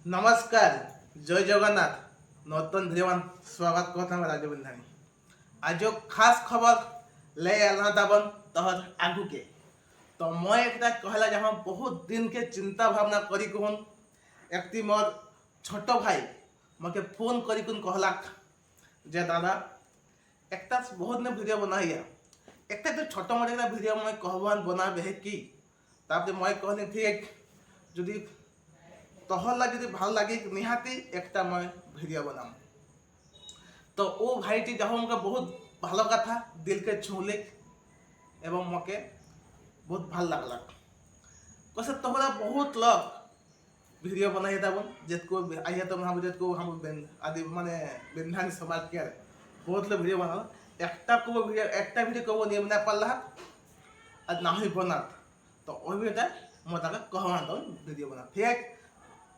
নমস্কার, জয় জগন্নাথ। নতুন ভিডিওমান স্বাগত করতাম রাজু বিন্ধানী। আজ খাস খবর লে আলনা দাবন তহর আগুকে। তো মই একটা কহলা যখন বহুত দিনকে চিন্তা ভাবনা করি কুন একটি মোর ছোট ভাই মকে ফোন করি কুন কহলাক যে দাদা একটা বহুত দিন ভিডিও বনাইয়া একটা তো ছোট মোট একটা ভিডিও মই कहबान बनाबे है কি। তারপরে মই कहली ঠিক যদি তহলা যদি ভাল লাগে নিহাতি একটা মই ভিডিও বানাম। তো ও ভাইটি যখন আমাকে বহুত ভালো কথা দিলকে ছুঁলে এবং মকে বহুত ভাল লাগলা। কসে তোমরা বহুত লোক ভিডিও बनाई दाबन जेतको आइया तो हम जेतको हम आदि माने बिंधानी समाज के बहुत लोग वीडियो बनाला একটা ভিডিও কব নিয়ে না পারলা আর না হই বনা। তো ওই ভিডিওটা মই তাকে कहवान दो ভিডিও बना ठीक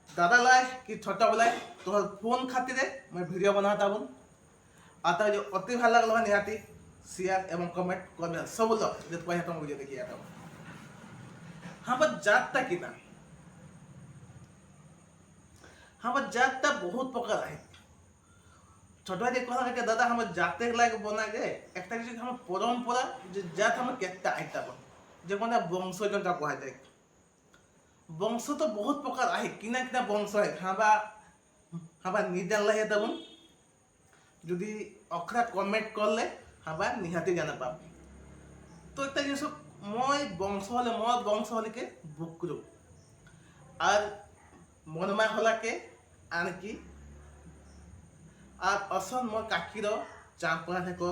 दादा लाई कि छोटा बोला तो फोन खातिर मैं वीडियो बनाता हूँ। आता जो अति ভাল लगल निहाती शेयर एवं कमेंट कर सब लोग जो कोई तुम वीडियो देखिए आता हाँ बस जाता कि ना हाँ बस जाता बहुत प्रकार है। छोटा जे कहला के दादा हम जाते लायक बना गए एक हम परम्परा जो जात हम केटा आइता बन जे माने वंश जनता कहा जाए। वंश तो बहुत प्रकार है किना किना वंश है हाँ निजान लहे तबन যদি অখরা কমেন্ট করলে হ্যাঁ নিহাতি জানা পাব। তো একটা জিনিস মই বংশ হলিকে বুকরু আর মনমা হলাকে আনকি আর অসন মোর কাকির চাঁপড়া থেকত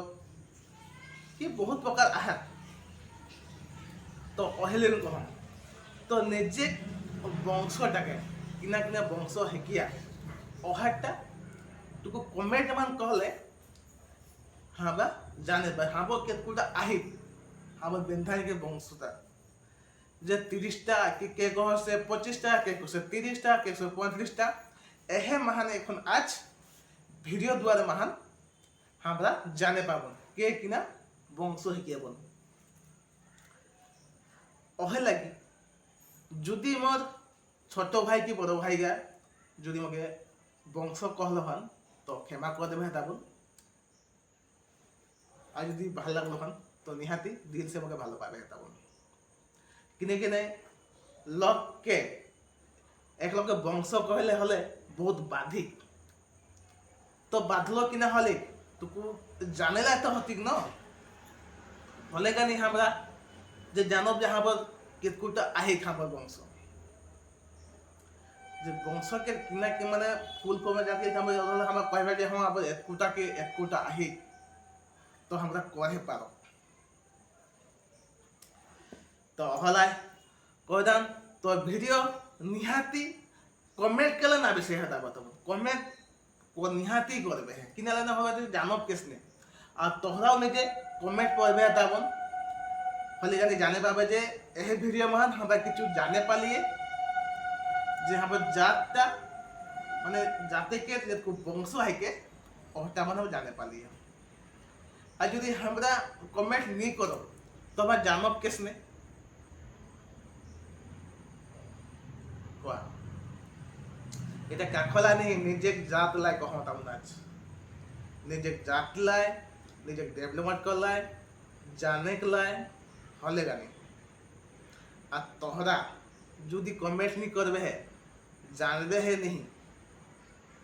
কি বহুত প্রকার আহার তো অহেলেন কহ তো নিজে বংশটাকে কিনা কিনা বংশ হেকিয়া অহারটা तुको कमेंट मान कहले हाँ बा जाने बा हाँ बो केतकुटा आही हाँ बो बेंधाई के बंशता जे 30टा के कह से 25टा के कह से 30टा के से 35टा एहे महान এখন आज ভিডিও দ্বারা महान আমরা জানে পাবন কে কিনা বংশ হেকিয়াবন। অহে লাগি যদি মোর ছোট ভাই কি বড় ভাই গা যদি মকে বংশ कहल हन तो क्षमा कर देवे ताबन আর যদি ভাল লাগলো হন তো নিহাতি দিল से মকে ভালো পাবে তাবন কিনে কিনে লোককে এক লোকে বংশ কহলে হলে বহুত বাধিক তো বাঁধলো কিনা হলে তুকু জানেলা তো হতিক ন হলে গানি আমরা যে জানব যে হাবর কেতকুটা আহি খাবার বংশ যে বংশকে কিনা কি মানে ফুল ফর্মে जाके हम कहबे जे हम अब एककुटा आही तो हमरा कहे पारो तो हलाय कहदान तो वीडियो निहाती कमेंट कले ना विषय हता बताबो कमेंट को निहाती करबे है किना लेना होगा जे जानब केसने आ तोहराও নিজে कमेंट करबे हताबन हले गानी जाने पाबे जे एहे वीडियो मान हमरा किछु जाने पालिए যে हम जातटा माने जाते के जेको वंश है के ओटा माने जाने पाली আর যদি আমরা কমেন্ট নি করো তো আমরা জানব কেসনে কোয়া এটা কাখলা নেই নিজে জাত লাই কহতাম নাচ নিজে জাত লাই নিজে ডেভেলপমেন্ট করলাই জানে লাই হলে গানি আর তোহরা যদি কমেন্ट নি করবে है जानबे है नहीं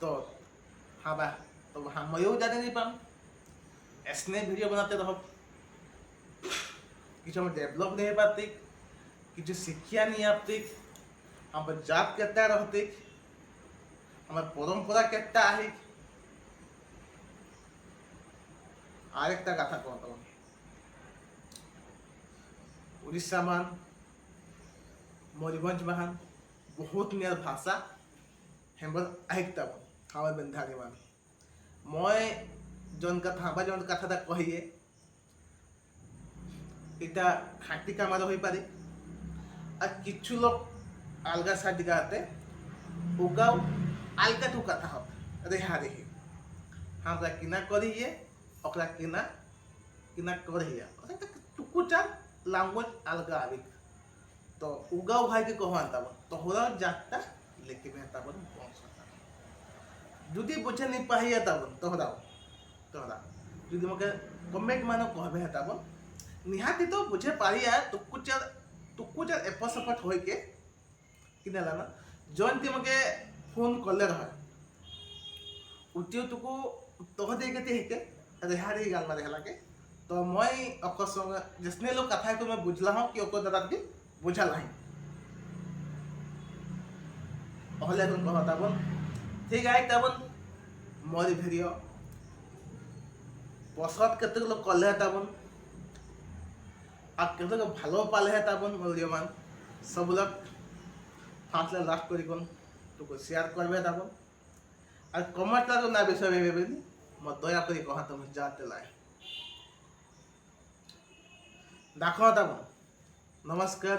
तो हाँ बा तो हम जाने नहीं पाम ऐसने वीडियो बनाते रहो किछु हम डेवलप नहीं पाते किछु शिक्षा नहीं आते हम जात केटा रहते हमार परम्परा केटा है। आरेकटा कथा कहता उड़ीसा मान मयूरभंज महान बहुत नियर भाषा हेमर आहिकता हमार बेंधानी मान मैं जन कथा बा जन कथा कहिए इटा खाटी कामार हो पारे और किछु लोग अलगा साइड आते उगाओ अलगा टू कथा हो रेहा रेही हमरा किना करिए ओकरा किना किना करिए टुकुटा लैंग्वेज अलगा आबी तो उगाओ भाई के कहवान ताबन तो होला जातटा लेके में ताबन যদি বুঝে নি পাহি ताबन तोहरा যদি মকে কমেন্ট মান कहबे ताबन निहाती तो बुझे पारिया तुकुचा एपसपट होय के किनेला ना जौन ती मके फोन कले रहा उटियो तुको तोह दे के हिके रेहारी गाल मारे हला के तो मैं अकसंग जिसने लोग कथा को मैं बुझला हूं कि ओको दादा की बुझा नहीं पहले तुम कहो ताबन ठीक है ताबन मोरी भिडियो पसंद केते लोग कले ताबन आ केते को भालो पाले है ताबन वीडियो मान सब लोग फासले लास्ट करी कोन तो शेयर करबे ताबन আর কমেন্টটা তো না বিষয় ভেবেনি মই দয়া করে কহা তুমি যাতে লাই দেখো তাবন নমস্কার।